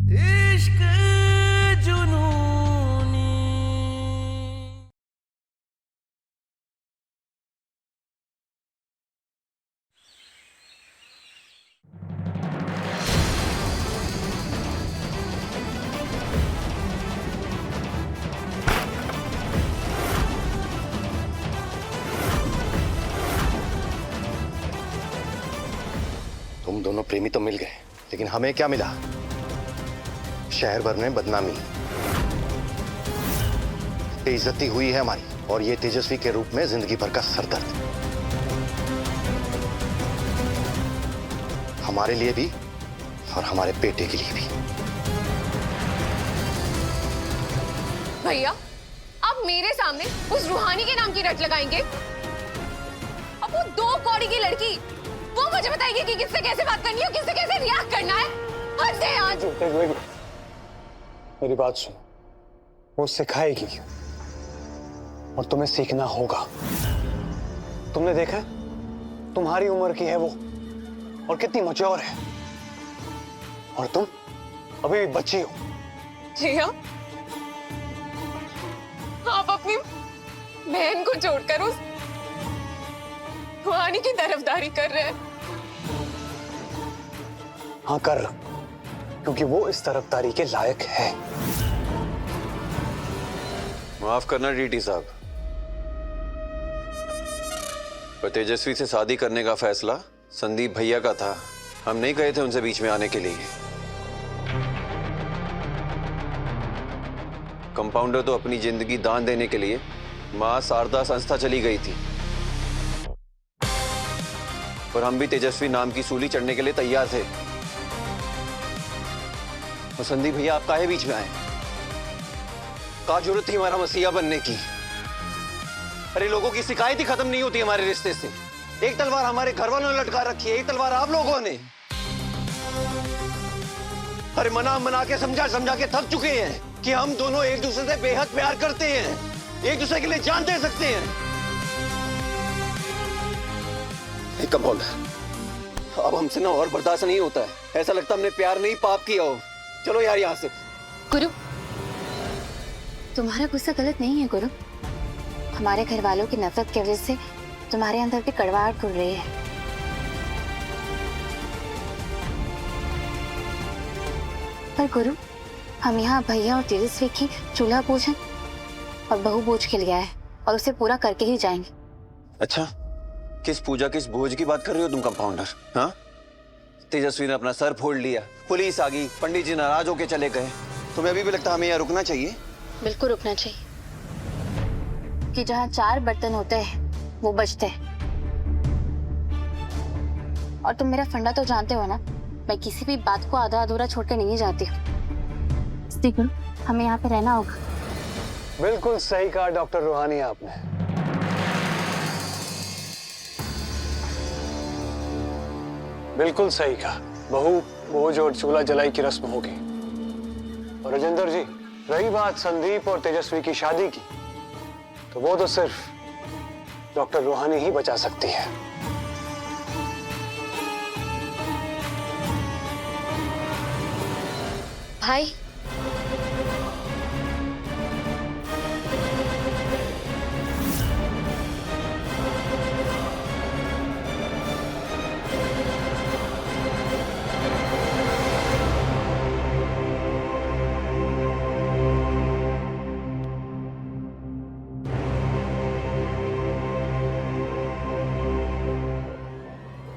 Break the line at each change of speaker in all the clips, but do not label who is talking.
इश्क जुनूनी।
तुम दोनों प्रेमी तो मिल गए, लेकिन हमें क्या मिला? शहर भर में बदनामी, बेइज्जती हुई है हमारी, और ये तेजस्वी के रूप में जिंदगी भर का सरदर्द, हमारे लिए भी और हमारे बेटे के लिए भी।
भैया, आप मेरे सामने उस रूहानी के नाम की रट लगाएंगे? अब वो 2 कौड़ी की लड़की, वो मुझे बताएगी कि किससे कैसे बात करनी है, किससे कैसे रिएक्ट करना है। हद है आज।
मेरी बात सुनो, वो सिखाएगी और तुम्हें सीखना होगा। तुमने देखा तुम्हारी उम्र की है वो, और कितनी मैच्योर है, और तुम अभी भी बच्ची हो।
भैया, आप अपनी बहन को छोड़कर उस रूहानी की तरफदारी कर रहे हैं।
हाँ, कर रहा, क्योंकि वो इस तरफदारी के लायक है।
माफ करना डीटी साहब, पर तेजस्वी से शादी करने का फैसला संदीप भैया का था। हम नहीं गए थे उनसे बीच में आने के लिए। कंपाउंडर तो अपनी जिंदगी दान देने के लिए मां शारदा संस्था चली गई थी, और हम भी तेजस्वी नाम की सूली चढ़ने के लिए तैयार थे। और संदीप भैया, आप काहे बीच में आए? का जरूरत थी हमारा मसीहा बनने की? अरे लोगों की शिकायत ही खत्म नहीं होती हमारे रिश्ते से। एक तलवार हमारे घर वालों ने लटका रखी है, एक तलवार आप लोगों ने। अरे मना मना के समझा समझा के थक चुके हैं कि हम दोनों एक दूसरे से बेहद प्यार करते हैं, एक दूसरे के लिए जान दे सकते हैं। कंपाउंडर, अब हमसे ना और बर्दाश्त नहीं होता है। ऐसा लगता हमने प्यार नहीं पाप किया हो। चलो यार यहाँ से।
गुरु, तुम्हारा गुस्सा गलत नहीं है गुरु। हमारे घर वालों की नफरत की वजह से तुम्हारे अंदर भी कड़वाहट घुल रही है। पर गुरु, हम यहाँ भैया और तेजस्वी की चूल्हा पूजन और बहू बोझ के लिए आए, और उसे पूरा करके ही जाएंगे।
अच्छा, किस पूजा किस भोज की बात कर रही हो तुम कंपाउंडर? हाँ, तेजस्वी ने अपना सर फोड़ लिया, पुलिस आ गई, पंडित जी नाराज होके चले गए। तुम्हें अभी भी लगता हमें यहाँ रुकना चाहिए?
बिल्कुल रुकना चाहिए, कि जहाँ 4 बर्तन होते हैं वो बचते हैं। और तुम मेरा फंडा तो जानते हो ना, मैं किसी भी बात को आधा अधूरा छोड़ के नहीं जाती। गुरु, हमें यहाँ पे रहना होगा।
बिल्कुल सही कहा डॉक्टर रूहानी आपने। बिल्कुल सही कहा। बहू बोझ और चूल्हा जलाई की रस्म होगी। और राजेंद्र जी, रही बात संदीप और तेजस्वी की शादी की, तो वो तो सिर्फ डॉक्टर रूहानी ही बचा सकती है।
भाई,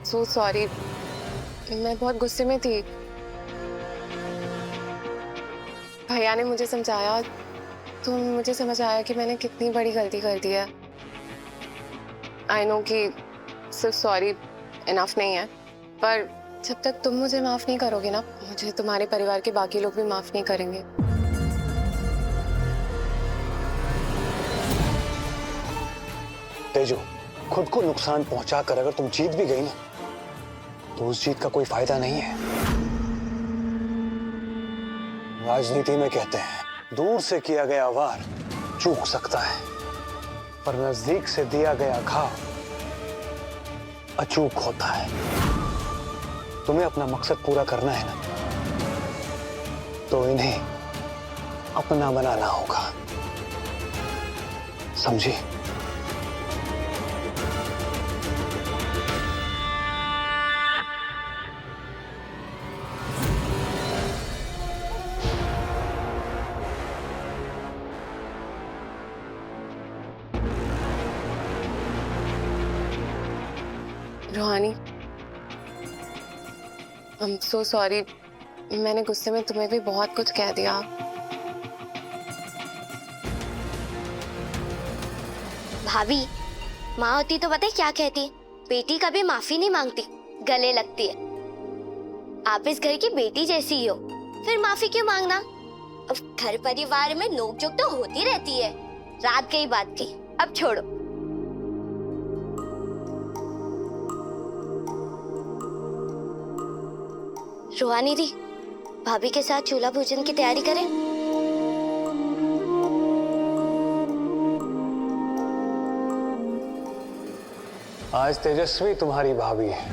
सो सॉरी, मैं बहुत गुस्से में थी। भैया ने मुझे समझाया तो मुझे समझ आया कि मैंने कितनी बड़ी गलती कर दी है। आई नो कि सिर्फ सॉरी इनफ नहीं है, पर जब तक तुम मुझे माफ नहीं करोगे ना, मुझे तुम्हारे परिवार के बाकी लोग भी माफ नहीं करेंगे।
तेजू, खुद को नुकसान पहुंचाकर अगर तुम जीत भी गई ना, तो उस जीत का कोई फायदा नहीं है। राजनीति में कहते हैं, दूर से किया गया वार चूक सकता है, पर नजदीक से दिया गया घाव अचूक होता है। तुम्हें अपना मकसद पूरा करना है ना, तो इन्हें अपना बनाना होगा, समझी?
Rohani, I am so sorry, मैंने गुस्से में तुम्हें भी बहुत कुछ कह दिया।
भाभी, माँ होती तो पता है क्या कहती? बेटी कभी माफी नहीं मांगती, गले लगती है। आप इस घर की बेटी जैसी ही हो, फिर माफी क्यों मांगना? अब घर परिवार में नोकझोंक तो होती रहती है, रात गई बात गई, अब छोड़ो। रोहानी दी, भाभी के साथ चूल्हा भोजन की तैयारी करें।
आज तेजस्वी तुम्हारी भाभी है,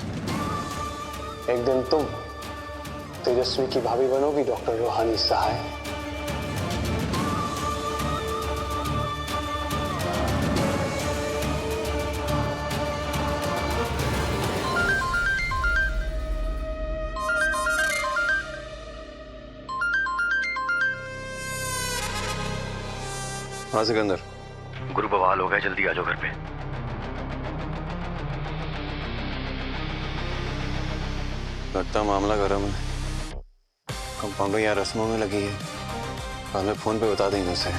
एक दिन तुम तेजस्वी की भाभी बनोगी, डॉक्टर रोहानी सहाय।
हाँ सिकंदर।
गुरु बवाल हो गया, जल्दी आ जाओ घर पे।
लगता मामला गर्म है। कंपाउंडर यहाँ रस्मों में लगी है, बाद में फोन पे बता देंगे उसे।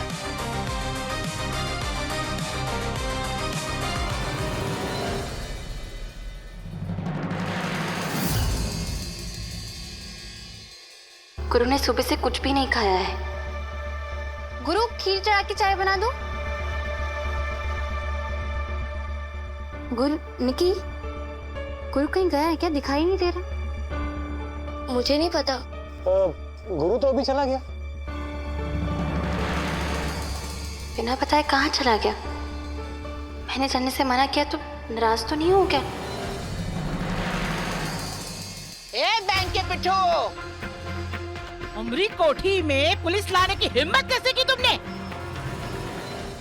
गुरु ने सुबह से कुछ भी नहीं खाया है। गुरु, खीर चढ़ा के चाय बना दो। गुरु, निकी, गुरु कहीं गया है क्या? दिखाई नहीं दे रहा।
मुझे नहीं पता।
गुरु तो अभी चला गया।
बिना बताए कहाँ चला गया? मैंने जाने से मना किया तो नाराज तो नहीं हो क्या?
ए बैंक के पिट्ठू, उमरी कोठी में पुलिस लाने की हिम्मत कैसे की तुमने?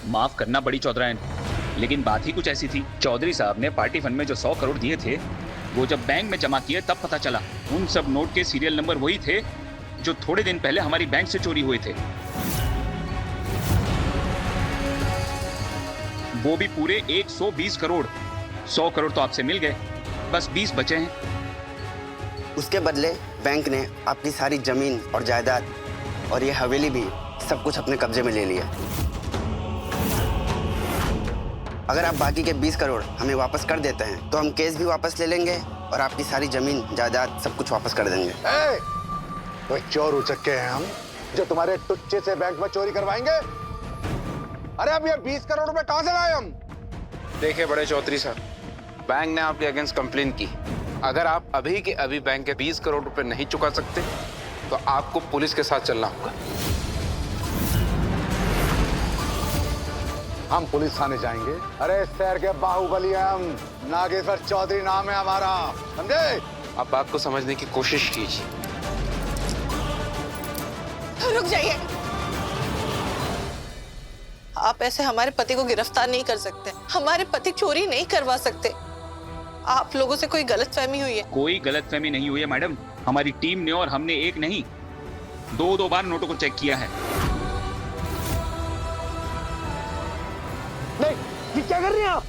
माफ करना बड़ी चौधरायन, लेकिन बात ही कुछ ऐसी थी। चौधरी साहब ने पार्टी फंड में जो 100 करोड़ दिए थे, वो जब बैंक में जमा किए तब पता चला उन सब नोट के सीरियल नंबर वही थे जो थोड़े दिन पहले हमारी बैंक से चोरी हुए थे। वो भी पूरे 120 करोड़। 100 करोड़ तो आपसे मिल गए, बस 20 बचे हैं।
उसके बदले बैंक ने आपकी सारी जमीन और जायदाद और ये हवेली भी सब कुछ अपने कब्जे में ले लिया। अगर आप बाकी के 20 करोड़ हमें वापस कर देते हैं तो हम केस भी वापस ले लेंगे और आपकी सारी जमीन जायदाद सब कुछ वापस कर देंगे।
कोई चोर उचक्के हैं हम जो तुम्हारे टुच्चे से बैंक में चोरी करवाएंगे? अरे अब ये 20 करोड़ रुपए कहां से लाए हम?
देखिए बड़े चौधरी साहब, बैंक ने आपके अगेंस्ट कंप्लेन की। अगर आप अभी के अभी बैंक के 20 करोड़ रुपए नहीं चुका सकते तो आपको पुलिस के साथ चलना होगा।
हम पुलिस थाने जाएंगे। अरे इस शहर के बाहुबली हैं हम, नागेश्वर चौधरी नाम है हमारा, समझे?
आप बात को समझने की कोशिश कीजिए।
रुक जाइए, आप ऐसे हमारे पति को गिरफ्तार नहीं कर सकते। हमारे पति चोरी नहीं करवा सकते। आप लोगों से कोई गलतफहमी हुई है।
कोई गलतफहमी नहीं हुई है मैडम। हमारी टीम ने और हमने एक नहीं, दो बार नोटों को चेक किया है।
नहीं, ये क्या कर रही हैं आप?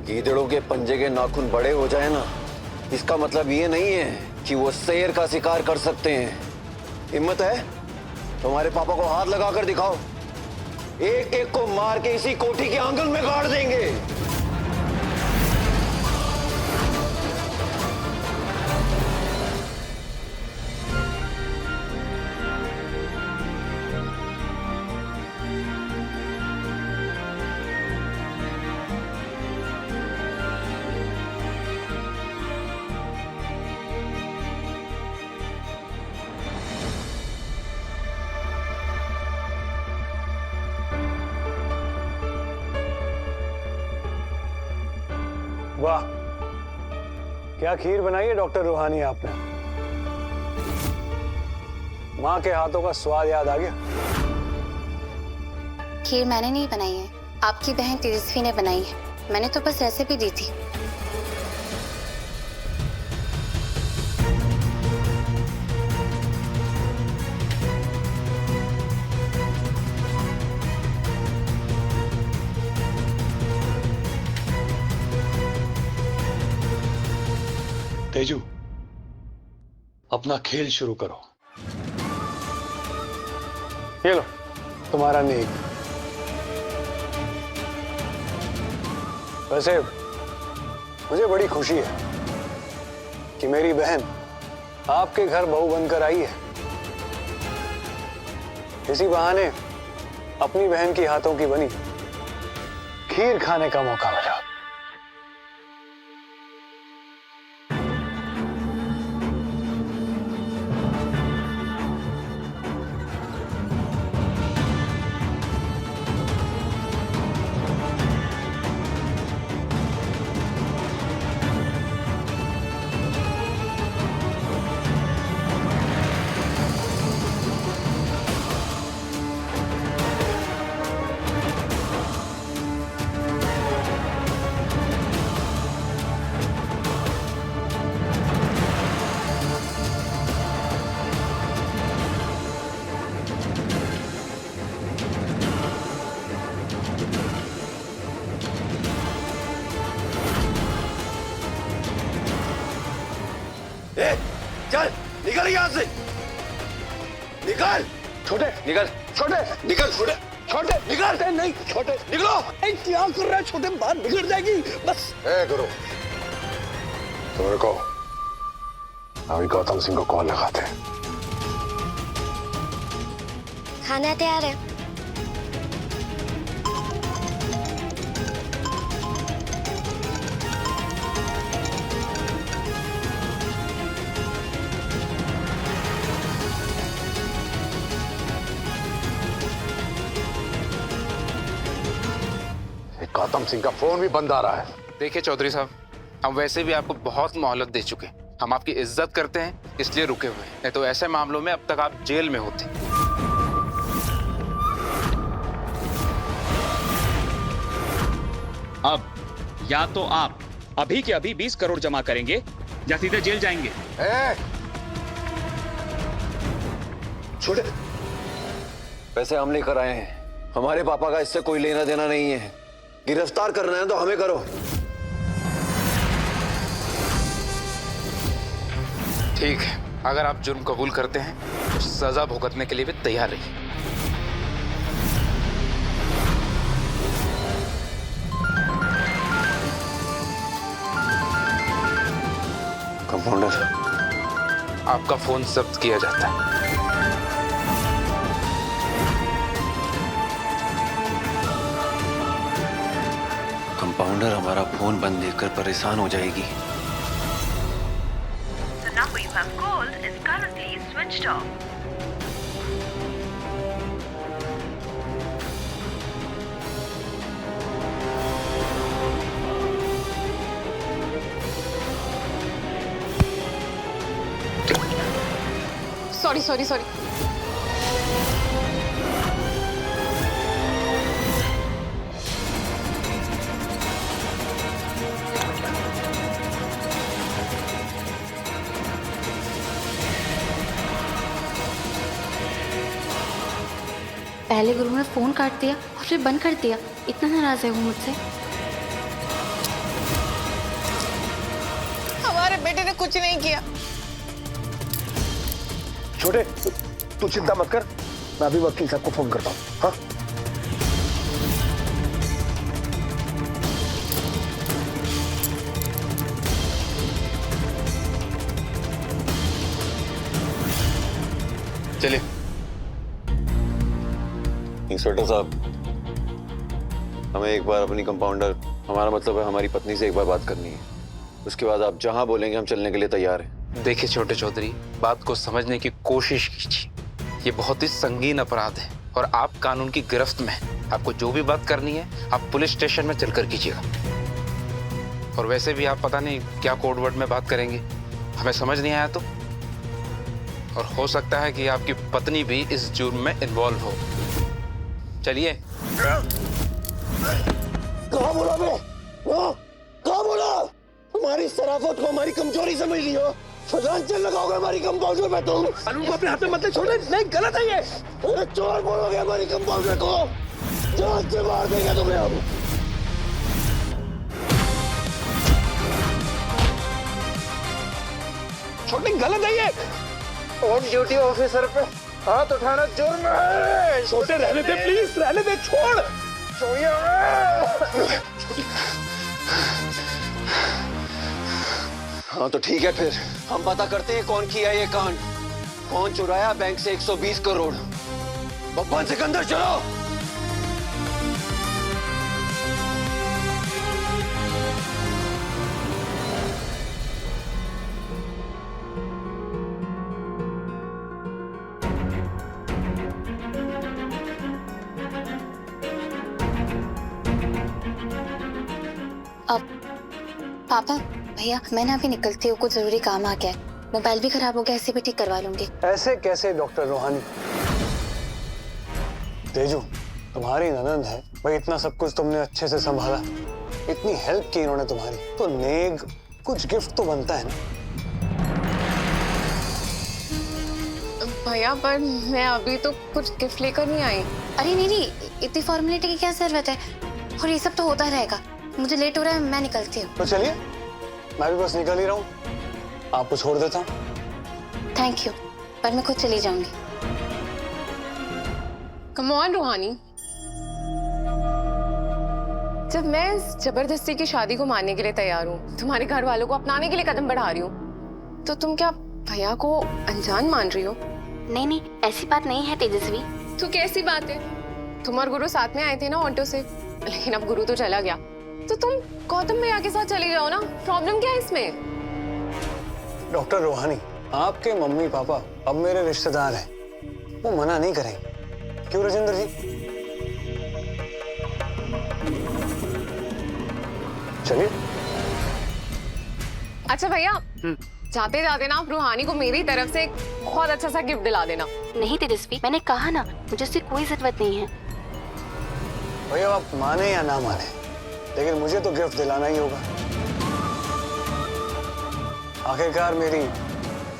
गीदड़ों के पंजे के नाखून बड़े हो जाए ना, इसका मतलब ये नहीं है कि वो शेर का शिकार कर सकते हैं। हिम्मत है तुम्हारे पापा को हाथ लगाकर दिखाओ, एक एक को मार के इसी कोठी के आंगन में गाड़ देंगे।
वाह, क्या खीर बनाई है डॉक्टर रूहानी आपने। माँ के हाथों का स्वाद याद आ गया।
खीर मैंने नहीं बनाई है, आपकी बहन तेजस्वी ने बनाई है। मैंने तो बस रेसिपी दी थी।
तेजू, अपना खेल शुरू करो। ये लो तुम्हारा नींद। वैसे मुझे बड़ी खुशी है कि मेरी बहन आपके घर बहू बनकर आई है। इसी बहाने अपनी बहन की हाथों की बनी खीर खाने का मौका मिला।
चल निकल यहां से, निकल।
छोटे
निकल,
छोटे
निकल, छोटे,
छोटे
निकल।
नहीं छोटे,
निकलो।
क्या कर रहा है छोटे, बात बिगड़ जाएगी। बस
गुरु, तुम रुको, अभी गौतम सिंह को कॉल लगाते हैं।
खाना तैयार है।
गौतम सिंह का फोन भी बंद आ रहा है।
देखिए चौधरी साहब, हम वैसे भी आपको बहुत मोहलत दे चुके हैं। हम आपकी इज्जत करते हैं इसलिए रुके हुए हैं, नहीं तो ऐसे मामलों में अब तक आप जेल में होते।
अब या तो आप अभी के अभी 20 करोड़ जमा करेंगे या सीधे जेल जाएंगे।
छोटे, पैसे हम लेकर आए हैं, हमारे पापा का इससे कोई लेना देना नहीं है। गिरफ्तार करना है तो हमें करो।
ठीक है, अगर आप जुर्म कबूल करते हैं तो सजा भुगतने के लिए भी तैयार रहिए।
कंपाउंडर,
आपका फोन जब्त किया जाता है।
कंपाउंडर हमारा फोन बंद देखकर परेशान हो जाएगी।
The number you have called is currently switched off.
Sorry.
पहले गुरु ने फोन काट दिया और फिर बंद कर दिया। इतना नाराज है वो मुझसे।
हमारे बेटे ने कुछ नहीं किया।
छोटे, तू चिंता मत कर, मैं अभी वकील साहब को फोन करता हूँ। हाँ,
चलिए।
इंस्पेक्टर साहब, हमें एक बार अपनी कंपाउंडर, हमारा मतलब है हमारी पत्नी से एक बार बात करनी है। उसके बाद आप जहां बोलेंगे हम चलने के लिए तैयार हैं।
देखिए छोटे चौधरी, बात को समझने की कोशिश कीजिए। ये बहुत ही संगीन अपराध है और आप कानून की गिरफ्त में हैं। आपको जो भी बात करनी है आप पुलिस स्टेशन में चलकर कीजिएगा। और वैसे भी आप पता नहीं क्या कोड वर्ड में बात करेंगे, हमें समझ नहीं आया तो। और हो सकता है कि आपकी पत्नी भी इस जुर्म में इन्वॉल्व हो। चलिए।
कहाँ बोला मैं? कहाँ बोला? हमारी शराफत को हमारी कमजोरी समझ लियो। फलांचल लगाओगे हमारी कंपाउंडर में तुम। कानून को अपने हाथ में मत छोड़े, नहीं गलत है ये। अरे चोर बोलोगे हमारी कंपाउंडर को, जान से मार देंगे तुम्हें हम।
छोटी गलत है ये। ऑन ड्यूटी ऑफिसर पे हाथ उठाना जुर्म है। छोटे रहने दे प्लीज, रहने दे, छोड़। छोड़िए।
हाँ तो ठीक है, फिर हम पता करते हैं कौन किया ये कांड, कौन चुराया बैंक से 120 करोड़। बब्बन सिकंदर चलो।
अब पापा भैया मैं ना अभी निकलती हूँ, कुछ जरूरी काम आ गया है। मोबाइल भी खराब हो गया, ऐसे भी ठीक करवा लूंगी।
ऐसे कैसे डॉक्टर रोहानी? तेजू तुम्हारी ननंद है भाई, इतना सब कुछ तुमने अच्छे से संभाला, इतनी हेल्प की इन्होंने तुम्हारी, तो नेक कुछ गिफ्ट तो बनता है ना।
भैया पर मैं अभी तो कुछ गिफ्ट लेकर नहीं आई।
अरे नहीं, इतनी फॉर्मेलिटी की क्या जरूरत है, और ये सब तो होता रहेगा। मुझे लेट हो रहा है, मैं निकलती हूँ।
तो चलिए, मैं भी बस निकल ही रहा हूँ, आपको छोड़ देता हूँ।
थैंक यू, पर मैं खुद चली जाऊंगी।
कम ऑन रोहानी, जब मैं इस जबरदस्ती की शादी को मानने के लिए तैयार हूँ, तुम्हारे घर वालों को अपनाने के लिए कदम बढ़ा रही हूँ, तो तुम क्या भैया को अनजान मान रही हो?
नहीं, ऐसी बात नहीं है तेजस्वी।
तो कैसी बात है? तुम और गुरु साथ में आए थे ना ऑटो से, लेकिन अब गुरु तो चला गया, तो तुम गौतम भैया के साथ चली जाओ ना, प्रॉब्लम क्या है इसमें?
डॉक्टर रोहानी, आपके मम्मी पापा अब मेरे रिश्तेदार हैं, वो मना नहीं करेंगे, क्यों राजेंद्र जी? चलिए।
अच्छा भैया, जाते जाते ना आप रूहानी को मेरी तरफ से एक बहुत अच्छा सा गिफ्ट दिला देना।
नहीं तेजस्वी, मैंने कहा ना, मुझे उससे कोई जरूरत नहीं है।
भैया आप माने या ना माने, लेकिन मुझे तो गिफ्ट दिलाना ही होगा। आखिरकार मेरी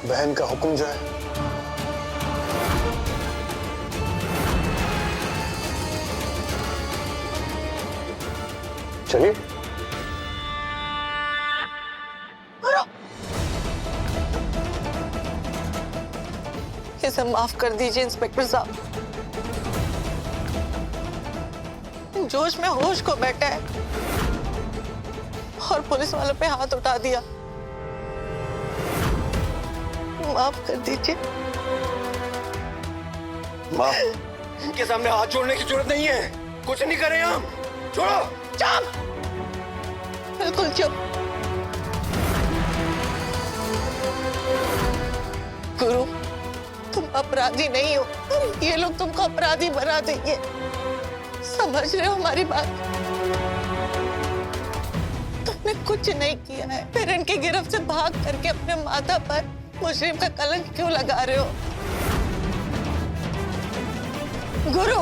बहन का हुक्म जो है। चलिए।
इसे माफ कर दीजिए इंस्पेक्टर साहब, जोश में होश को बैठा है और पुलिस वालों पे हाथ उठा दिया। माफ कर दीजिए।
माफ? उनके सामने हाथ जोड़ने की जरूरत नहीं है, कुछ नहीं करें हम। छोड़ो।
चुप, बिल्कुल चुप। गुरु, तुम अपराधी नहीं हो, ये लोग तुमको अपराधी बना देंगे, समझ रहे हो हमारी बात? तुमने कुछ नहीं किया है, फिर इनकी गिरफ्त से भाग करके अपने माथा पर मुजरिम का कलंक क्यों लगा रहे हो? गुरु,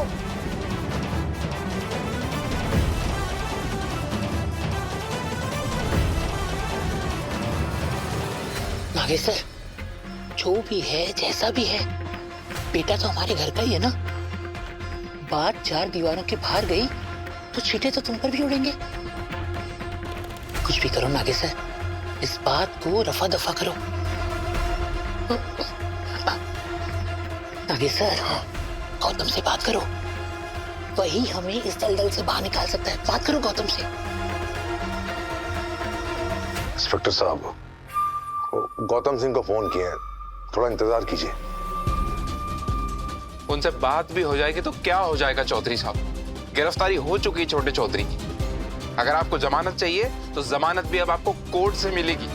नागेश्वर, जो भी है जैसा भी है, बेटा तो हमारे घर का ही है ना। बात चार दीवारों के बाहर गई तो छींटे तो तुम पर भी उड़ेंगे। कुछ भी करो नागेश्वर, इस बात को रफा दफा करो। नागेश्वर, गौतम से बात करो, वही हमें इस दलदल से बाहर निकाल सकता है। बात करो गौतम से।
इंस्पेक्टर साहब, गौतम सिंह को फोन किया है, थोड़ा इंतजार कीजिए।
उनसे बात भी हो जाएगी तो क्या हो जाएगा चौधरी साहब, गिरफ्तारी हो चुकी है छोटे चौधरी की। अगर आपको जमानत चाहिए तो जमानत भी अब आपको कोर्ट से मिलेगी।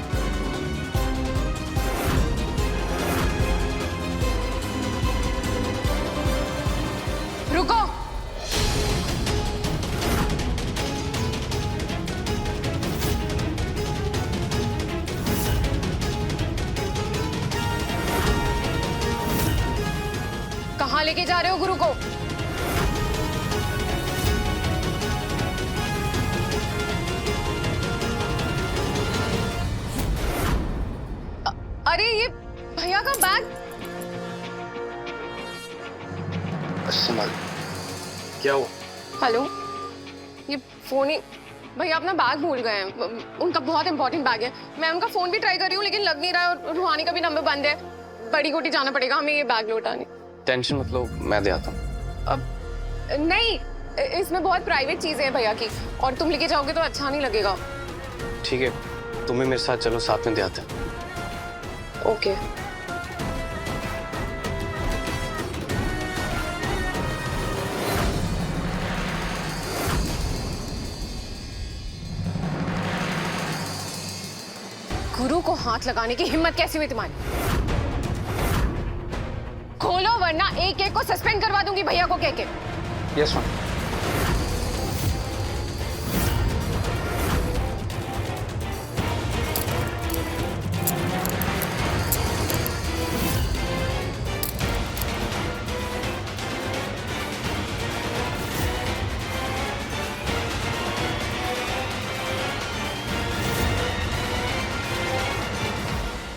रुको, लेके जा रहे हो गुरु को? अरे ये भैया का बैग।
संभाल। क्या हुआ?
हेलो, ये फोन ही, भैया अपना बैग भूल गए हैं। उनका बहुत इंपॉर्टेंट बैग है। मैं उनका फोन भी ट्राई कर रही हूँ लेकिन लग नहीं रहा है, और रूहानी का भी नंबर बंद है। बड़ी कोठी जाना पड़ेगा हमें ये बैग लौटाने।
टेंशन मत लो, मैं दे आता हूँ।
अब नहीं, इसमें बहुत प्राइवेट चीजें हैं भैया की, और तुम लेके जाओगे तो अच्छा नहीं लगेगा।
ठीक है, तुम्हें मेरे साथ चलो, साथ में दे आते हैं।
ओके। गुरु को हाथ लगाने की हिम्मत कैसी हुई तुम्हारी? खोलो वरना एक एक को सस्पेंड करवा दूंगी भैया को कह के।
Yes ma'am.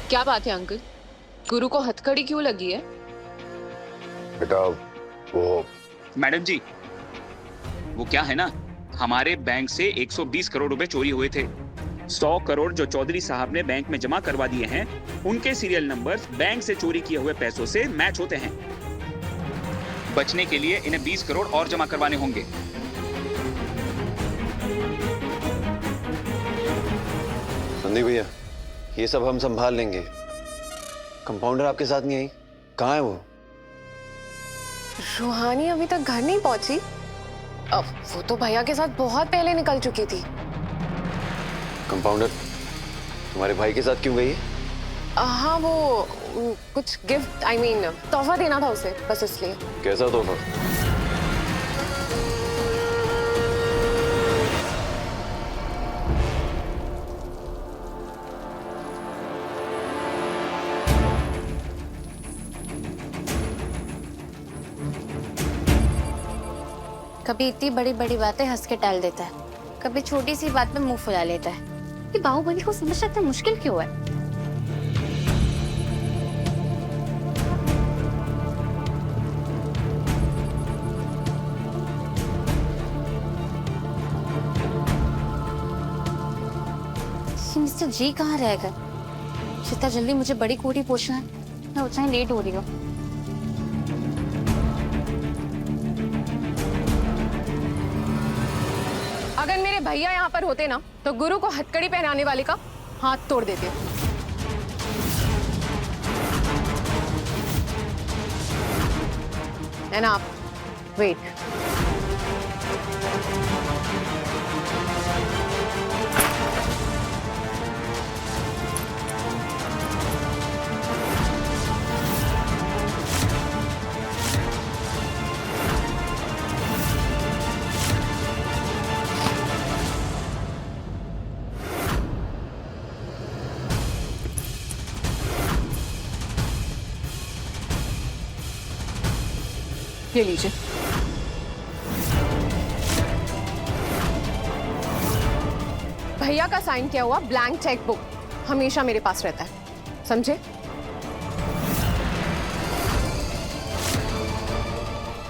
क्या बात है अंकल, गुरु को हथकड़ी क्यों लगी है?
बेटा वो
मैडम जी, वो क्या है ना, हमारे बैंक से 120 करोड़ रुपए चोरी हुए थे। 100 करोड़ जो चौधरी साहब ने बैंक में जमा करवा दिए हैं, उनके सीरियल नंबर्स बैंक से चोरी किए हुए पैसों से मैच होते हैं। बचने के लिए इन्हें 20 करोड़ और जमा करवाने होंगे।
संदीप भैया, ये सब हम संभाल लेंगे। कंपाउंडर आपके साथ नहीं आई? कहाँ है वो?
रूहानी अभी तक घर नहीं पहुंची। अब वो तो भैया के साथ बहुत पहले निकल चुकी थी।
कंपाउंडर तुम्हारे भाई के साथ क्यों गई है?
हाँ, वो कुछ गिफ्ट, आई मीन तोहफा देना था उसे, बस इसलिए।
कैसा तोहफा?
कभी इतनी बड़ी बड़ी बातें हंस के टाल देता है, कभी छोटी सी बात में मुंह फुला लेता है। कि बाहुबली को समझना इतना मुश्किल क्यों है? मिस्टर जी कहाँ रह गए? जितना जल्दी मुझे बड़ी कोठी पहुंचना है, मैं उतना ही लेट हो रही हूँ।
अगर मेरे भैया यहाँ पर होते ना तो गुरु को हथकड़ी पहनाने वाले का हाथ तोड़ देते। एंड आप वेट। ये लीजिए। भैया का साइन किया हुआ ब्लैंक चेक बुक हमेशा मेरे पास रहता है, समझे?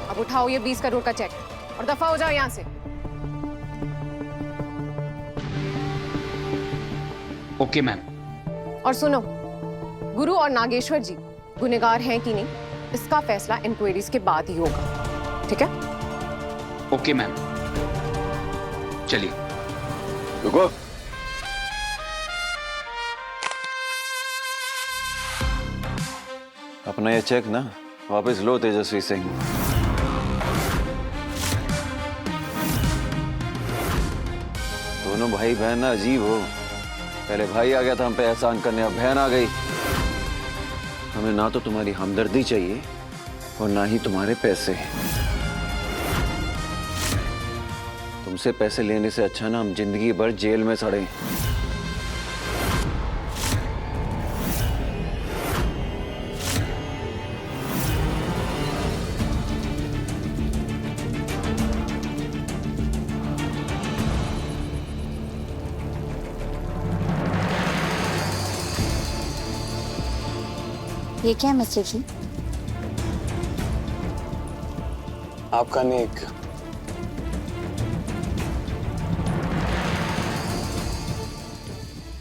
अब उठाओ ये 20 करोड़ का चेक और दफा हो जाओ यहां से।
Okay ma'am.
और सुनो, गुरु और नागेश्वर जी गुनहगार हैं कि नहीं, इसका फैसला इंक्वायरीज के बाद ही होगा, ठीक है?
ओके मैम, चलिए।
रुको। अपना ये चेक ना वापस लो तेजस्वी सिंह। दोनों भाई बहन ना अजीब हो। पहले भाई आ गया था हम पे एहसान करने, अब बहन आ गई। हमें ना तो तुम्हारी हमदर्दी चाहिए और ना ही तुम्हारे पैसे। तुमसे पैसे लेने से अच्छा ना हम जिंदगी भर जेल में सड़े।
ये क्या है मिस्टर जी?
आपका नेक।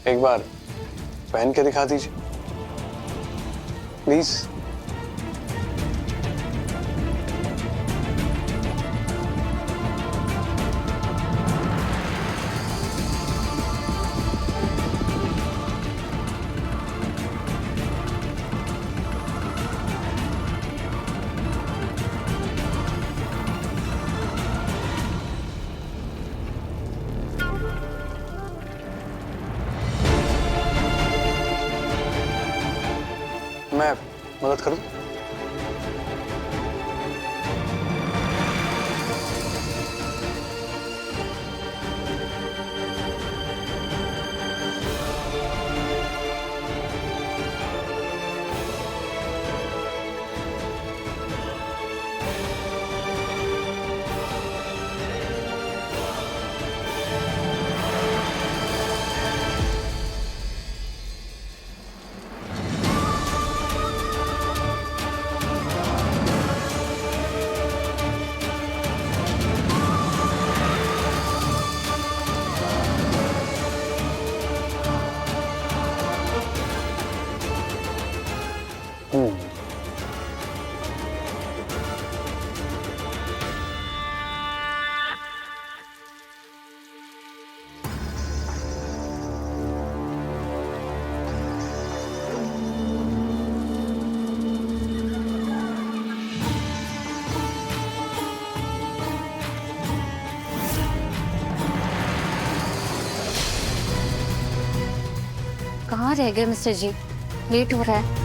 एक बार पहन के दिखा दीजिए प्लीज। मैं मदद करूं?
कहाँ रह गए मिस्टर जी? लेट हो रहा है।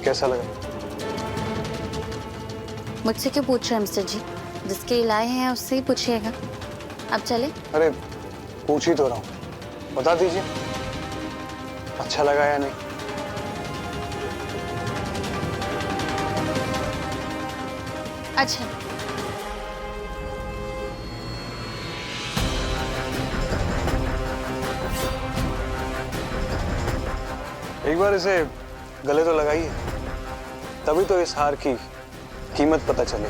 कैसा लगा?
मुझसे क्यों पूछ रहे हैं मिस्टर जी? जिसके लिए लाए हैं उससे ही पूछिएगा। अब चले?
अरे पूछ ही तो रहा हूँ, बता दीजिए अच्छा लगा या नहीं।
अच्छा,
एक बार इसे गले तो लगाइए, तभी तो इस हार की कीमत पता चले।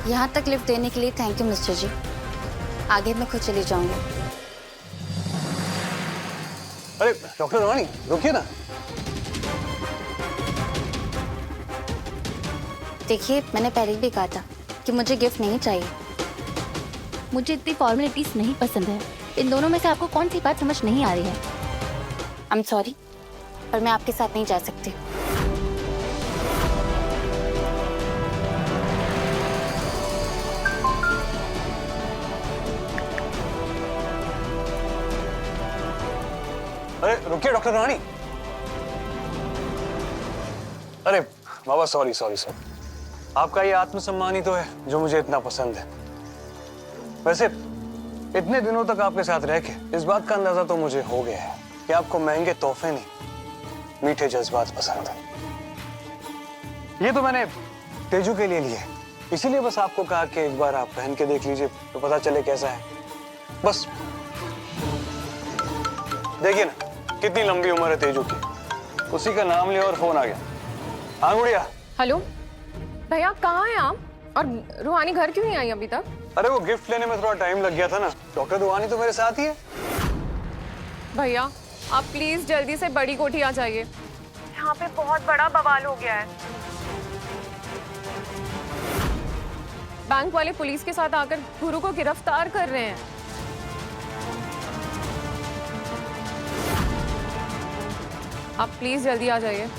यहाँ तक लिफ्ट देने के लिए थैंक यू मिस्टर जी। आगे मैं खुद चली जाऊंगी।
अरे डॉक्टर रानी रुकिए ना।
देखिए, मैंने पहले भी कहा था कि मुझे गिफ्ट नहीं चाहिए।
मुझे इतनी फॉर्मेलिटीज नहीं पसंद है। इन दोनों में से आपको कौन सी बात समझ नहीं आ रही है?
आई एम सॉरी, पर मैं आपके साथ नहीं जा सकती।
अरे रुकिए डॉक्टर रानी। अरे बाबा सॉरी सॉरी सॉरी। आपका ये आत्मसम्मान ही तो है जो मुझे इतना पसंद है। वैसे इतने दिनों तक आपके साथ रह के इस बात का अंदाजा तो मुझे हो गया है कि आपको महंगे तोहफे नहीं, मीठे जज्बात पसंद है। ये तो मैंने तेजू के लिए लिए, इसीलिए बस आपको कहा कि एक बार आप पहन के देख लीजिए तो पता चले कैसा है। बस देखिए ना कितनी लंबी उम्र है तेजू की। उसी का नाम लिया और फोन आ गया। हाँ गुड़िया।
हेलो भैया, कहाँ हैं आप? और रूहानी घर क्यों नहीं आई अभी तक?
अरे वो गिफ्ट लेने में थोड़ा टाइम लग गया था ना। डॉक्टर रूहानी तो मेरे साथ ही है।
भैया आप प्लीज जल्दी से बड़ी कोठी आ जाइए, यहाँ पे बहुत बड़ा बवाल हो गया है। बैंक वाले पुलिस के साथ आकर गुरु को गिरफ्तार कर रहे हैं। आप प्लीज जल्दी आ जाइए।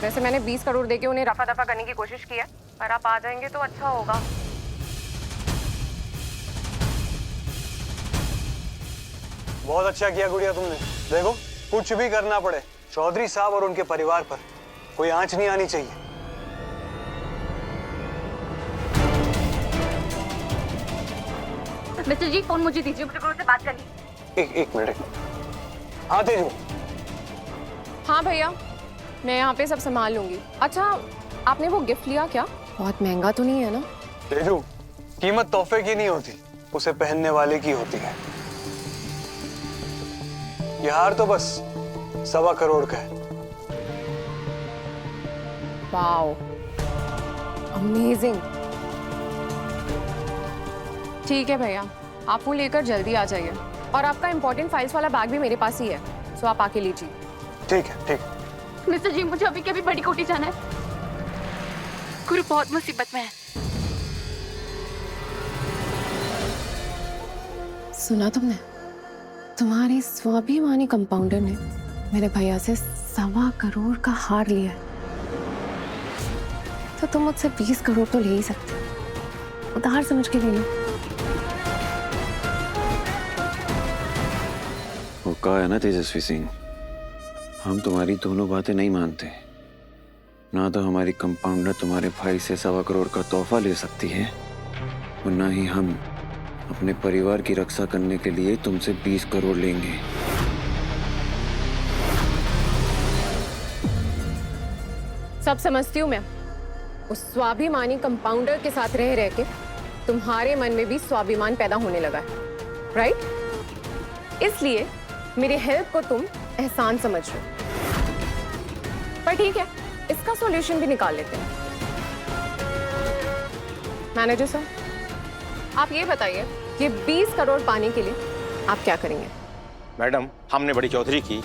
वैसे मैंने 20 करोड़ देके उन्हें रफा दफा करने की कोशिश की है, पर आप आ जाएंगे तो अच्छा होगा।
बहुत अच्छा किया गुड़िया तुमने। देखो, कुछ भी करना पड़े चौधरी साहब और उनके परिवार पर कोई आंच नहीं आनी चाहिए।
मिस्टर जी, फोन मुझे दीजिए, मुझे गुरु से बात करनी है।
एक मिनट। हाँ तेजू।
हाँ भैया, मैं यहाँ पे सब संभाल लूंगी। अच्छा, आपने वो गिफ्ट लिया क्या? बहुत महंगा तो नहीं है ना?
तेजू, कीमत तोहफे की नहीं होती, उसे पहनने वाले की होती है। ये हार तो बस 1.25 करोड़ का है।
Wow, amazing. ठीक है भैया, आप वो लेकर जल्दी आ जाइए। और आपका इम्पोर्टेंट फाइल्स वाला बैग भी मेरे पास ही है, सो आप आके लीजिए।
ठीक है, ठीक है।
मिस्टर जी, मुझे अभी के अभी बड़ी कोठी जाना है। गुरु बहुत मुसीबत में है।
सुना तुमने? तुम्हारे स्वाभिमानी कंपाउंडर ने मेरे भैया से 1.25 करोड़ का हार लिया है। तो तुम मुझसे 20 करोड़ तो ले ही सकते हो। उधार समझ के ले लो।
वो कहा है ना तेजस्वी सिंह, हम तुम्हारी दोनों बातें नहीं मानते। ना तो हमारी कंपाउंडर तुम्हारे भाई से 1.25 करोड़ का तोहफा ले सकती है, और ना ही हम अपने परिवार की रक्षा करने के लिए तुमसे 20 करोड़ लेंगे।
सब समझती हूँ मैं। उस स्वाभिमानी कंपाउंडर के साथ रह रह के तुम्हारे मन में भी स्वाभिमान पैदा होने लगा है, राइट? इसलिए मेरी हेल्प को तुम एहसान समझ रहे हो। पर ठीक है, इसका सॉल्यूशन भी निकाल लेते हैं। मैनेजर साहब, आप ये बताइए, ये 20 करोड़ पाने के लिए आप क्या करेंगे?
मैडम, हमने बड़ी चौधरी की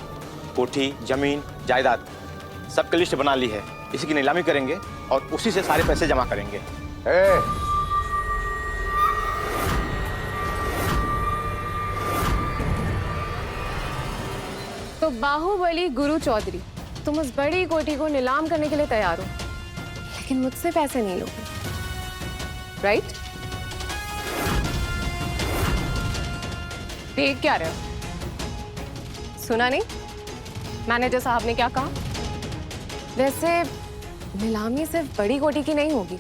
कोठी, जमीन, जायदाद सबकी लिस्ट बना ली है। इसी की नीलामी करेंगे और उसी से सारे पैसे जमा करेंगे।
तो बाहुबली गुरु चौधरी, तुम उस बड़ी कोठी को नीलाम करने के लिए तैयार हो, लेकिन मुझसे पैसे नहीं लोगे, राइट? देख क्या रहे हो? सुना नहीं मैनेजर साहब ने क्या कहा? वैसे नीलामी सिर्फ बड़ी कोठी की नहीं होगी,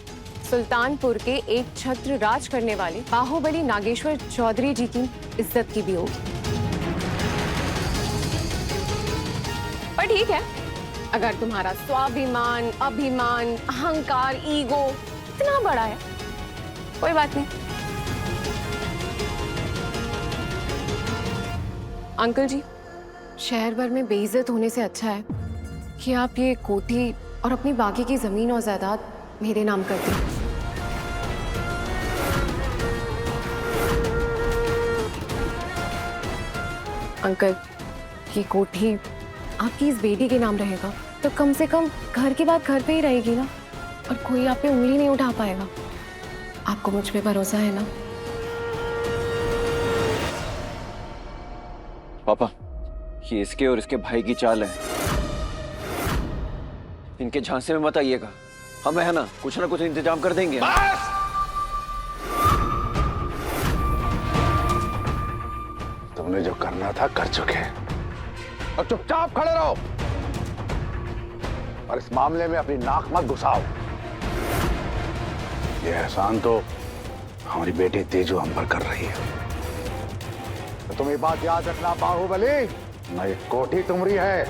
सुल्तानपुर के एक छत्र राज करने वाले बाहुबली नागेश्वर चौधरी जी की इज्जत की भी होगी। पर ठीक है, अगर तुम्हारा स्वाभिमान, अभिमान, अहंकार, ईगो इतना बड़ा है, कोई बात नहीं। अंकल जी, शहर भर में बेइज्जत होने से अच्छा है कि आप ये कोठी और अपनी बाकी की जमीन और जायदाद मेरे नाम कर दें। अंकल, ये कोठी आपकी इस बेटी के नाम रहेगा, तो कम से कम घर की बात घर पे ही रहेगी ना, और कोई आप पे उंगली नहीं उठा पाएगा। आपको मुझ पे भरोसा है ना?
पापा, ये इसके और इसके भाई की चाल है। इनके झांसे में मत आइएगा, हम है ना कुछ इंतजाम कर देंगे।
तुमने जो करना था कर चुके, अब चुपचाप खड़े रहो और इस मामले में अपनी नाक मत घुसाओ। ये एहसान तो हमारी बेटी तेजू हम पर कर रही है। तो तुम ये बात याद रखना बाहुबली, ना ये कोठी तुम्हारी है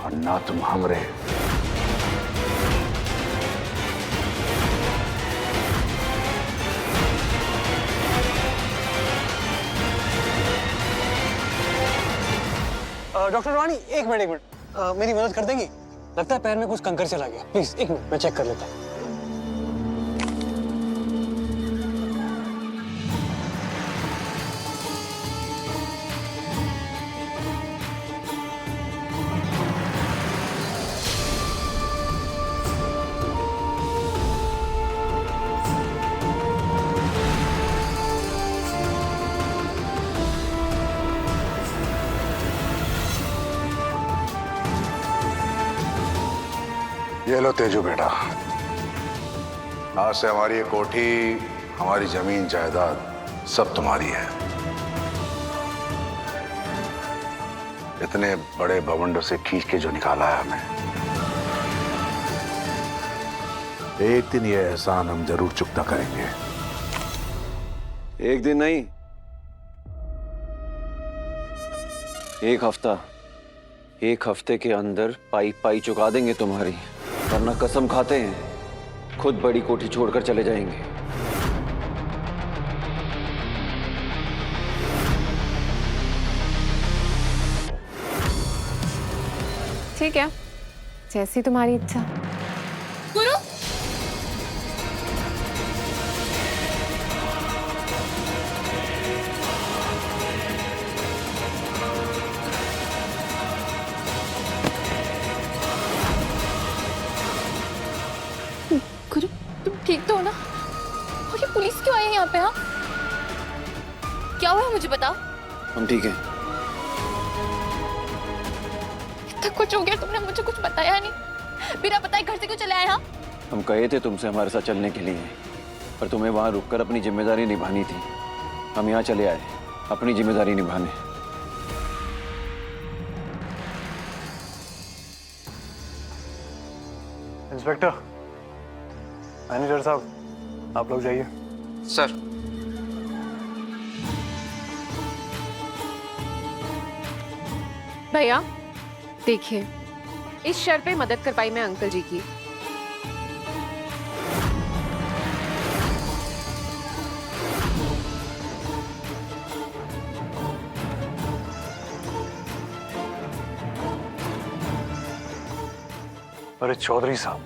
और ना तुम हमरे।
डॉक्टर रानी, एक मिनट, मेरी मदद कर देंगी? लगता है पैर में कुछ कंकर चला गया। प्लीज एक मिनट, मैं चेक कर लेता हूँ।
ये लो तेजू बेटा, आज से हमारी ये कोठी, हमारी जमीन जायदाद सब तुम्हारी है। इतने बड़े भवंडर से खींच के जो निकाला है हमें, एक दिन ये एहसान हम जरूर चुकता करेंगे।
एक दिन नहीं, एक हफ्ता। एक हफ्ते के अंदर पाई पाई चुका देंगे तुम्हारी, वरना कसम खाते हैं खुद बड़ी कोठी छोड़कर चले जाएंगे।
ठीक है, जैसी तुम्हारी इच्छा।
गुरु, गुरु तुम ठीक तो हो ना? और ये पुलिस क्यों आई है यहाँ पे? हाँ, क्या हुआ मुझे बताओ।
हम ठीक हैं।
इतना कुछ हो गया, तुमने मुझे कुछ बताया नहीं, बिना बताए घर से क्यों चले आए? हाँ,
हम कहे थे तुमसे हमारे साथ चलने के लिए, पर तुम्हें वहां रुककर अपनी जिम्मेदारी निभानी थी। हम यहाँ चले आए अपनी जिम्मेदारी निभाने।
इंस्पेक्टर, मैनेजर साहब, आप लोग जाइए।
सर।
भैया देखिए, इस शर्त पे मदद कर पाई मैं अंकल जी की।
अरे चौधरी साहब,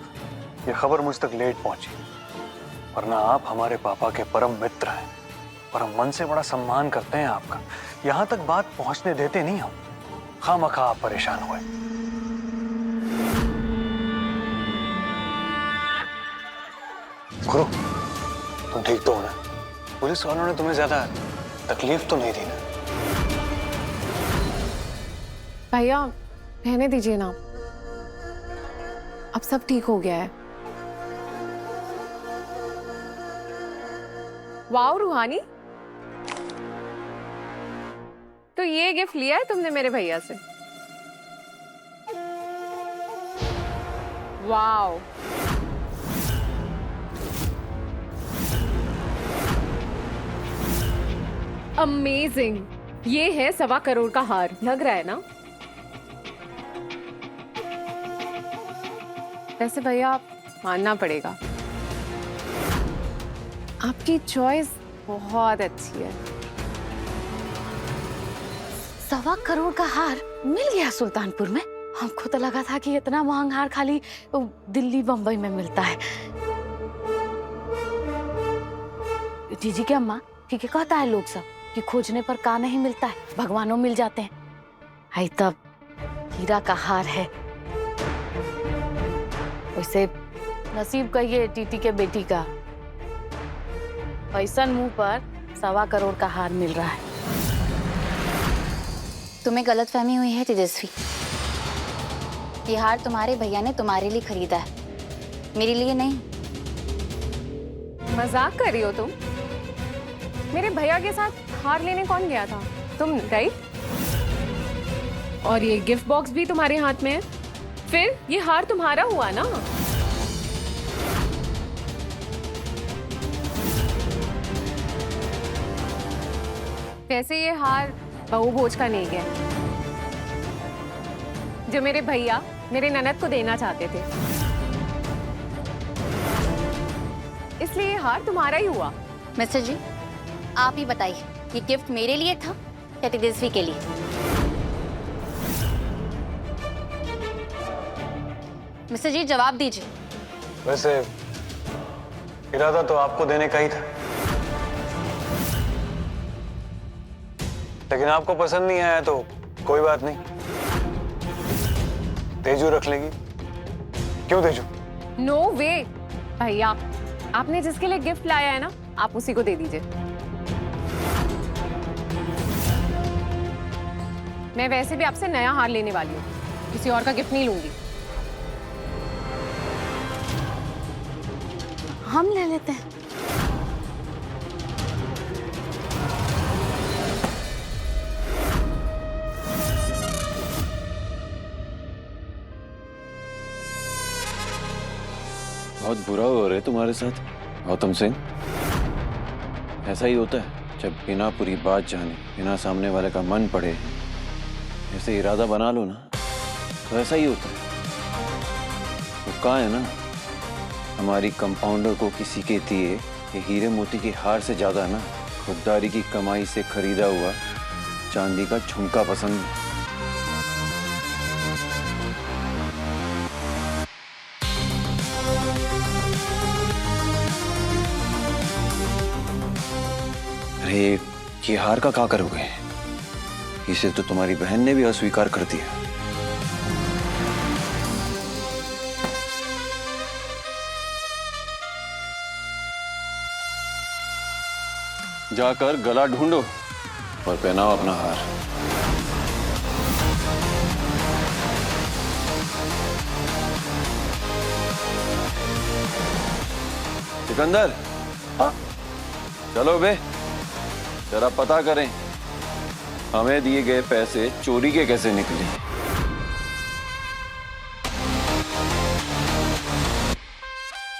ये खबर मुझ तक लेट पहुंची, वरना आप हमारे पापा के परम मित्र हैं और हम मन से बड़ा सम्मान करते हैं आपका। यहां तक बात पहुंचने देते नहीं हम, खामखा आप परेशान हुए। गुरु, तुम ठीक तो हो ना? पुलिस वालों ने तुम्हें ज्यादा तकलीफ तो नहीं दी ना?
भैया रहने दीजिए ना, अब सब ठीक हो गया है। वाओ रूहानी, तो ये गिफ्ट लिया है तुमने मेरे भैया से? Wow, amazing. ये है 1.25 करोड़ का हार, लग रहा है ना? वैसे भैया मानना पड़ेगा, आपकी चॉइस बहुत अच्छी है।
1.25 करोड़ का हार मिल गया सुल्तानपुर में? हमको तो लगा था कि इतना महंगा हार खाली दिल्ली बम्बई में मिलता है। जीजी की अम्मा ठीक है कहता है लोग सब कि खोजने पर का नहीं मिलता है, भगवानों मिल जाते हैं। हाय तब हीरा का हार है। वैसे नसीब कहिए टीटी के बेटी का, ऐसा मुंह पर 1.25 करोड़ का हार मिल रहा है।
तुम्हें गलतफहमी हुई है तेजस्वी। ये हार तुम्हारे भैया ने तुम्हारे लिए खरीदा है, मेरे लिए नहीं।
मजाक कर रही हो तुम? मेरे भैया के साथ हार लेने कौन गया था? तुम गई? और ये गिफ्ट बॉक्स भी तुम्हारे हाथ में है, फिर ये हार तुम्हारा हुआ ना? वैसे ये हार बहू भोज का नहीं है, जो मेरे भैया मेरे ननद को देना चाहते थे, इसलिए ये हार तुम्हारा ही हुआ।
मिस्टर जी, आप ही बताइए, ये गिफ्ट मेरे लिए था या तेजस्वी के लिए? मिस्टर जी जवाब दीजिए।
वैसे इरादा तो आपको देने का ही था, लेकिन आपको पसंद नहीं आया तो कोई बात नहीं, तेजू रख लेगी। क्यों तेजू?
नो वे भैया, आपने जिसके लिए गिफ्ट लाया है ना, आप उसी को दे दीजिए। मैं वैसे भी आपसे नया हार लेने वाली हूँ, किसी और का गिफ्ट नहीं लूंगी।
हम ले लेते हैं।
बहुत बुरा हो रहा है तुम्हारे साथ गौतम सिंह। ऐसा ही होता है जब बिना पूरी बात जाने, बिना सामने वाले का मन पड़े ऐसे इरादा बना लो ना, तो ऐसा ही होता है। तो कहा है ना, हमारी कंपाउंडर को किसी के दिए ये हीरे मोती के हार से ज्यादा ना खुददारी की कमाई से खरीदा हुआ चांदी का झुमका पसंद है। अरे ये हार का क्या करोगे? इसे तो तुम्हारी बहन ने भी अस्वीकार कर दिया। जाकर गला ढूंढो और पहनाओ अपना हार। सिकंदर, चलो बे, जरा पता करें हमें दिए गए पैसे चोरी के कैसे निकले।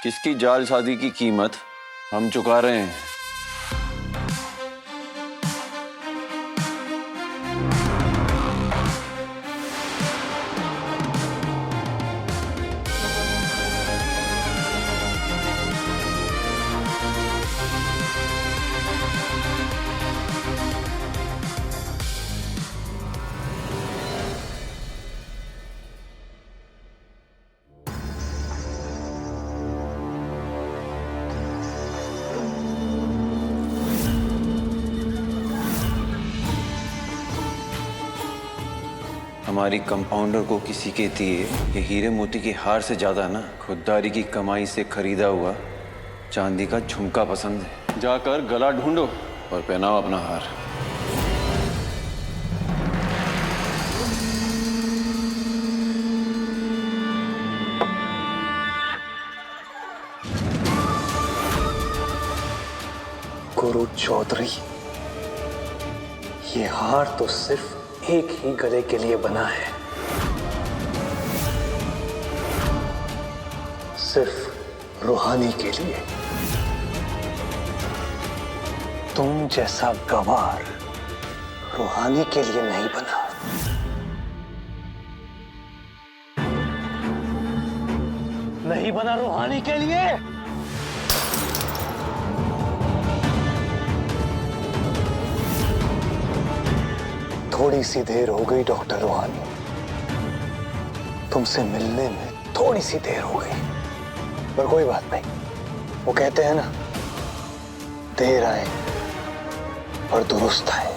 किसकी जालसाजी की कीमत हम चुका रहे हैं। हमारी कंपाउंडर को किसी के दिए ये हीरे मोती के हार से ज्यादा ना खुददारी की कमाई से खरीदा हुआ चांदी का झुमका पसंद है। जाकर गला ढूंढो और पहनाओ अपना हार।
गुरु चौधरी, ये हार तो सिर्फ एक ही गले के लिए बना है, सिर्फ रूहानी के लिए। तुम जैसा गवार रूहानी के लिए नहीं बना। नहीं बना रूहानी के लिए। थोड़ी सी देर हो गई डॉक्टर रूहानी, तुमसे मिलने में थोड़ी सी देर हो गई, पर कोई बात नहीं। वो कहते हैं ना, देर आए और दुरुस्त आए।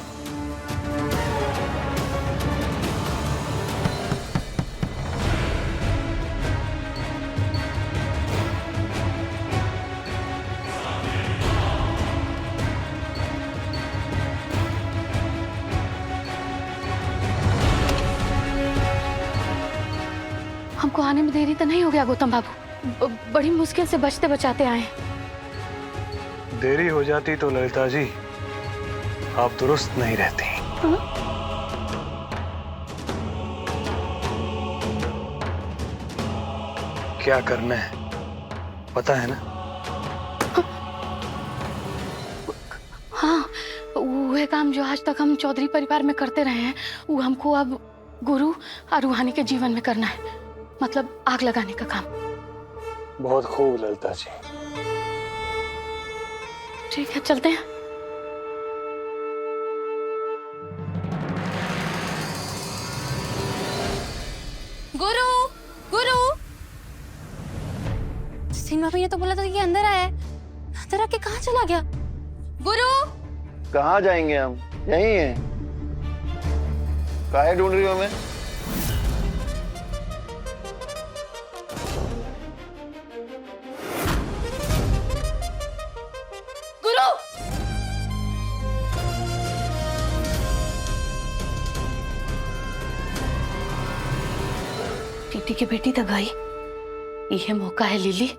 हमको आने में देरी तो नहीं हो गया गौतम बाबू? बड़ी मुश्किल से बचते बचाते आए।
देरी हो जाती तो ललिता जी आप दुरुस्त नहीं रहती। क्या करना है पता है ना?
हाँ, वह काम जो आज तक हम चौधरी परिवार में करते रहे हैं, वो हमको अब गुरु और रूहानी के जीवन में करना है। मतलब आग लगाने का काम।
बहुत खूब ललिता जी।
ठीक है, चलते हैं।
गुरु, गुरु, सीमा भैया तो बोला था कि अंदर आया है, अंदर आके कहाँ चला गया? गुरु,
कहाँ जाएंगे हम? यहीं हैं। काहे ढूंढ रही हो हमें?
गुरु,
टीटी की बेटी तो गई, यह मौका है लिली,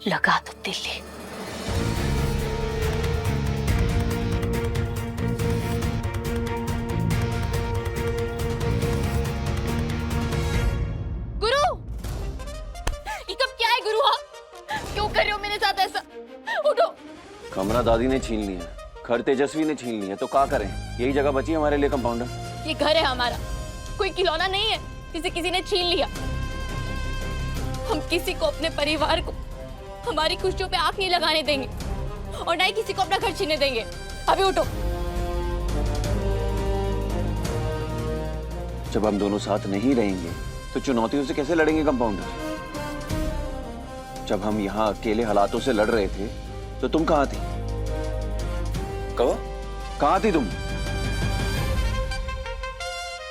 लगा दो तिल्ली।
क्यों कर रहे हो मेरे साथ ऐसा? उठो।
कमरा दादी ने छीन लिया, घर तेजस्वी ने छीन लिया, तो क्या करें? यही जगह बची हमारे लिए कंपाउंडर।
ये घर है हमारा, कोई खिलौना नहीं है जिसे किसी ने छीन लिया। हम किसी को, अपने परिवार को, हमारी खुशियों पे आंख नहीं लगाने देंगे और ना ही किसी को अपना घर छीनने देंगे। अभी उठो।
जब हम दोनों साथ नहीं रहेंगे तो चुनौतियों से कैसे लड़ेंगे कंपाउंडर? जब हम यहाँ अकेले हालातों से लड़ रहे थे तो तुम कहाँ थी? कहाँ थी तुम?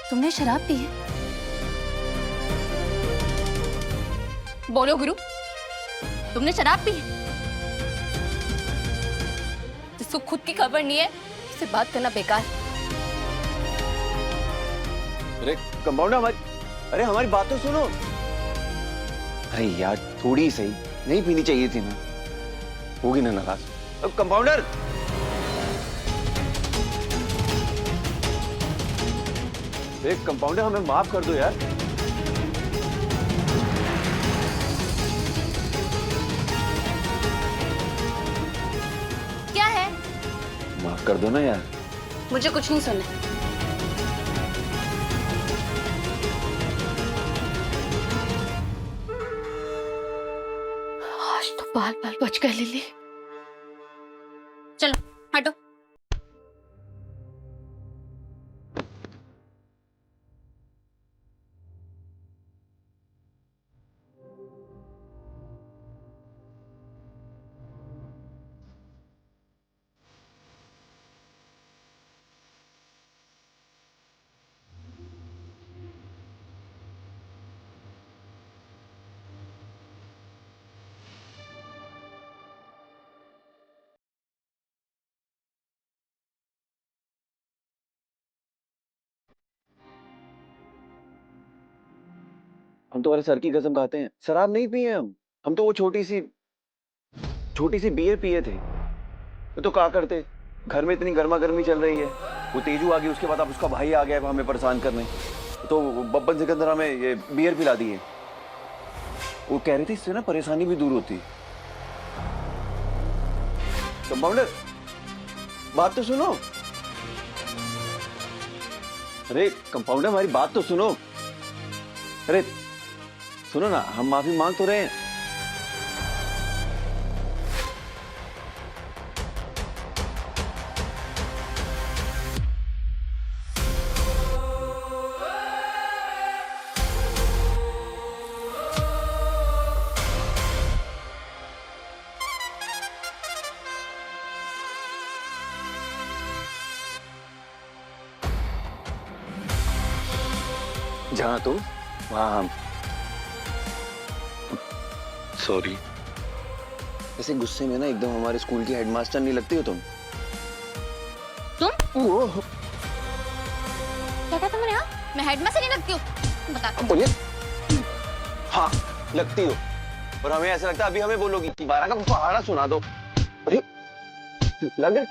तुमने शराब पी है? बोलो गुरु, तुमने शराब पी है? जिसको खुद की खबर नहीं है उससे बात करना बेकार।
अरे कंपाउंडर, हमारी बात तो सुनो। अरे यार, थोड़ी सही नहीं पीनी चाहिए थी ना, होगी ना नाराज। अब कंपाउंडर, कंपाउंडर हमें माफ कर दो यार।
क्या है?
माफ कर दो ना यार।
मुझे कुछ नहीं सुनना।
आज तो बाल बाल बच गए लिली।
चलो हटो।
हम तुम्हारे सर की कसम खाते हैं, शराब नहीं पिए हम तो वो छोटी सी बियर पिए थे। तो क्या करते? घर में इतनी गर्मा गर्मी चल रही है, वो तेजू आ गई, उसके बाद अब उसका भाई आ गया हमें परेशान करने, तो बब्बन सिकंदर हमें ये बियर पिला दिए। वो कह रहे थे इससे ना परेशानी भी दूर होती। कंपाउंडर, बात तो सुनो। अरे कंपाउंडर, हमारी बात तो सुनो। अरे सुनो ना, हम माफी मांग तो रहे हैं। जहां तुम वहां हम। सॉरी। ऐसे गुस्से में ना एकदम हमारे स्कूल की हेडमास्टर नहीं लगती हो तुम।
तुम? क्या कहा तुमने? मैं हेडमास्टर नहीं लगती हूँ? बता।
बोलिए। हाँ, लगती हो। और हमें ऐसा लगता है अभी हमें बोलोगी कि 12 का पहाड़ा सुना दो। अरे लग गए।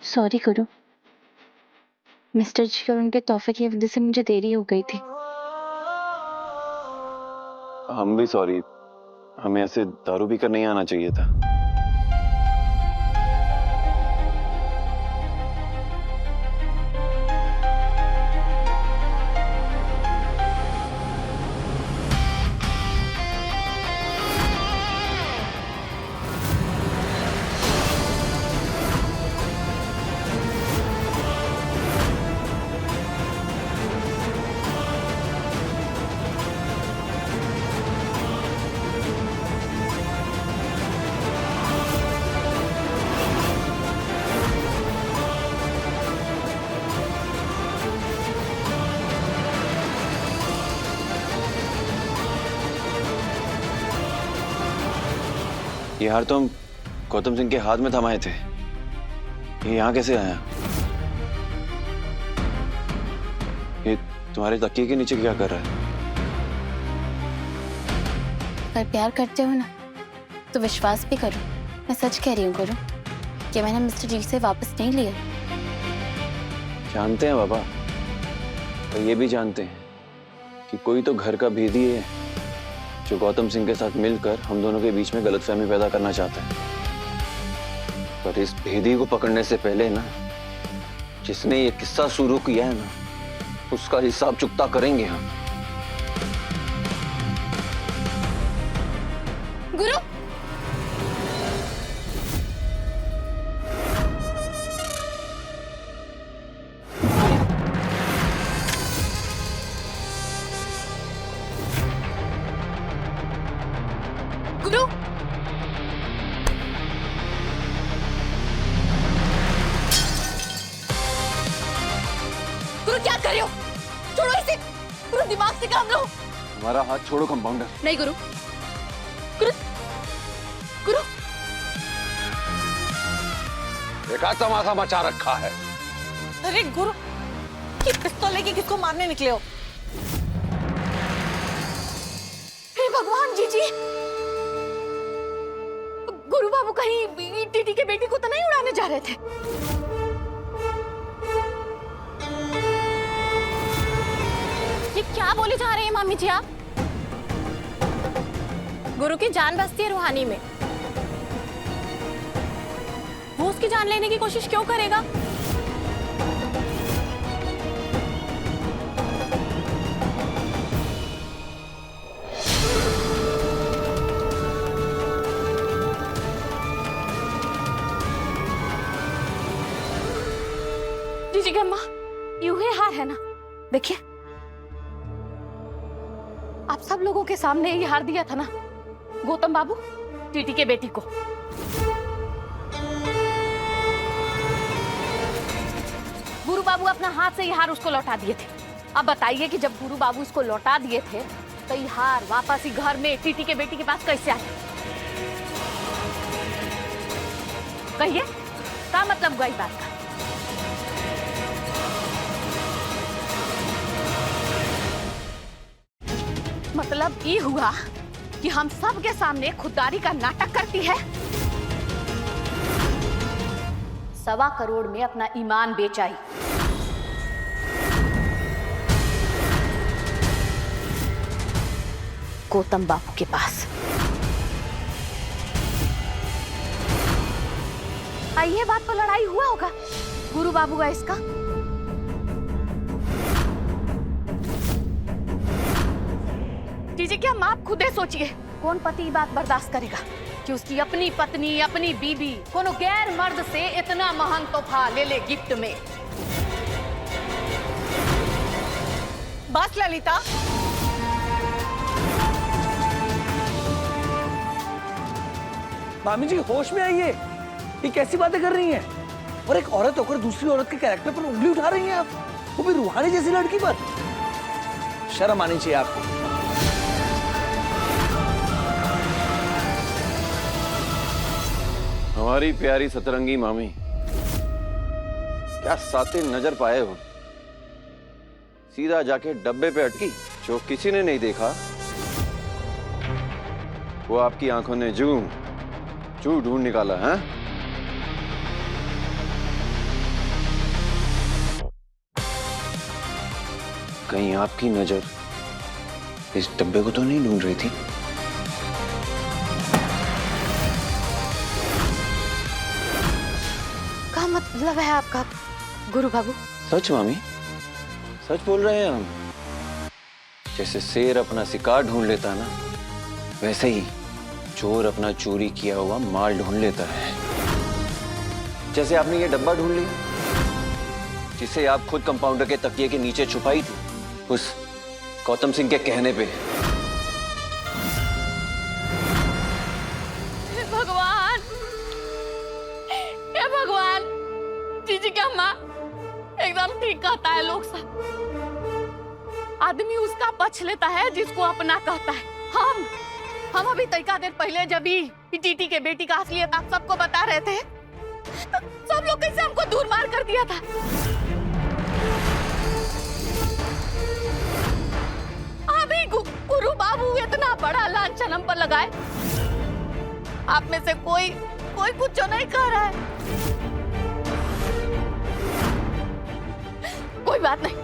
सॉरी गुरु, मिस्टर जी और उनके तोहफे की वजह से मुझे देरी हो गई थी।
हम भी सॉरी, हमें ऐसे दारू पीकर नहीं आना चाहिए था। ये हार तो हम गौतम सिंह के हाथ में थमाए थे, ये यहाँ कैसे आया? ये तुम्हारे तकिए के नीचे क्या कर रहा है?
अगर प्यार करते हो ना तो विश्वास भी करो। मैं सच कह रही हूँ गुरु कि मैंने मिस्टर जी से वापस नहीं लिया।
जानते हैं बाबा, और ये भी जानते हैं कि कोई तो घर का भेदी है जो गौतम सिंह के साथ मिलकर हम दोनों के बीच में गलतफहमी पैदा करना चाहता है। पर इस भेदी को पकड़ने से पहले ना, जिसने ये किस्सा शुरू किया है ना, उसका हिसाब चुकता करेंगे हम।
गुरु, गुरु, गुरु क्या कर रहे हो? छोड़ो इसे। गुरु दिमाग से काम लो।
हमारा हाथ छोड़ो कंपाउंडर।
नहीं गुरु, गुरु, गुरु।
देखा तमाशा मचा रखा है।
अरे गुरु, कि पिस्तौल लेके किसको मारने निकले हो?
हे भगवान जी जी, गुरु बाबू कहीं टीटी के बेटी को तो नहीं उड़ाने जा रहे थे? ये क्या बोले जा रहे हैं मामी जी आप? गुरु की जान बसती है रूहानी में, वो उसकी जान लेने की कोशिश क्यों करेगा? जी जी अम्मा, यूं ही हार है ना? देखिए, आप सब लोगों के सामने ये हार दिया था ना गौतम बाबू टीटी के बेटी को। गुरु बाबू अपना हाथ से ये हार उसको लौटा दिए थे। अब बताइए कि जब गुरु बाबू उसको लौटा दिए थे तो ये हार वापस ही घर में टीटी के बेटी के पास कैसे आया? कहिए, क्या मतलब हुआ इस बात का? मतलब ये हुआ कि हम सब के सामने खुददारी का नाटक करती है, 1.25 करोड़ में अपना ईमान बेच आई। गौतम बाबू के पास। ये बात पर लड़ाई हुआ होगा गुरु बाबू का इसका। जी क्या आप खुद ही सोचिए, कौन पति ये बात बर्दाश्त करेगा कि उसकी अपनी पत्नी, अपनी बीबी कोनो गैर मर्द से इतना महान तोहफा ले ले गिफ्ट में?
बस ललिता,
मामी जी होश में आइए, ये कैसी बातें कर रही हैं? और एक औरत होकर दूसरी औरत के कैरेक्टर पर उंगली उठा रही हैं आप, वो भी रूहानी जैसी लड़की पर। शर्म आनी चाहिए आपको।
हमारी प्यारी सतरंगी मामी, क्या साते नजर पाए हो? सीधा जाके डब्बे पे अटकी, जो किसी ने नहीं देखा वो आपकी आंखों ने जू ढूंढ निकाला है। कहीं आपकी नजर इस डब्बे को तो नहीं ढूंढ रही थी?
क्या मतलब है आपका गुरु बाबू?
सच मामी, सच बोल रहे हैं हम। जैसे शेर अपना शिकार ढूंढ लेता ना, वैसे ही चोर अपना चोरी किया हुआ माल ढूंढ लेता है। जैसे आपने ये डब्बा ढूंढ लिया जिसे आप खुद कंपाउंडर के तकिए के नीचे छुपाई थी, उस गौतम सिंह के कहने पे।
भगवान, हे भगवान, जीजी क्या माँ एकदम ठीक कहता है। लोग सब आदमी उसका पक्ष लेता है जिसको अपना कहता है।
हम अभी तैका देर पहले जब ही टीटी के बेटी का असलियत आप सबको बता रहे थे तो सब लोग कैसे हमको दूर मार कर दिया था। अभी गुरु बाबू इतना बड़ा लांछन हम पर लगाए, आप में से कोई कुछ नहीं कह रहा है। कोई बात नहीं,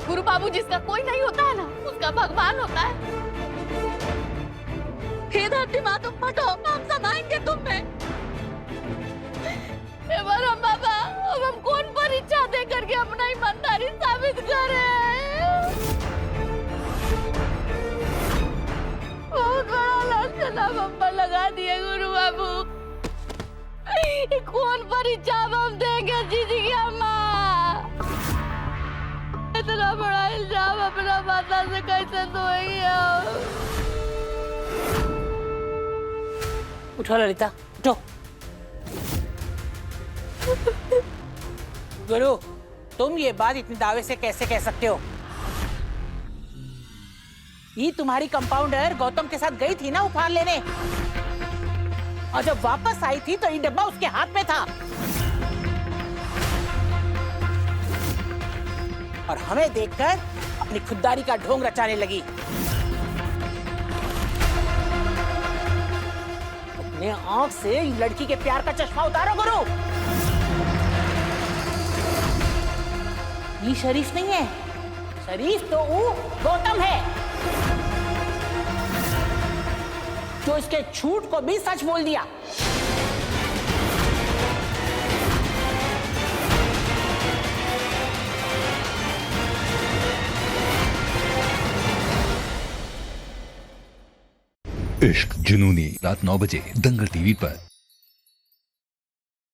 गुरु बाबू जिसका कोई नहीं होता है ना, उसका भगवान होता है। हे धरती माँ तुम फटो, हम समाएंगे तुम्हें। बाबा अब हम कौन परीक्षा दे करके अपना ईमानदारी साबित करें। बहुत बड़ा लांछन आप हम पर लगा दिए गुरु बाबू। कौन परीक्षा हम देंगे जीजी की अम्मा। इतना बड़ा इल्जाम अपना माता से कैसे धोएंगे।
उठो ललिता, उठो। गुरु, तुम ये बात इतने दावे से कैसे कह सकते हो? ये तुम्हारी कंपाउंडर गौतम के साथ गई थी ना उपहार लेने, और जब वापस आई थी तो ये डब्बा उसके हाथ में था, और हमें देखकर अपनी खुददारी का ढोंग रचाने लगी। अपने आंख से लड़की के प्यार का चश्मा उतारो गुरु। ये शरीफ नहीं है, शरीफ तो वो गौतम है जो इसके झूठ को भी सच बोल दिया।
इश्क जुनूनी रात 9 बजे दंगल टीवी पर।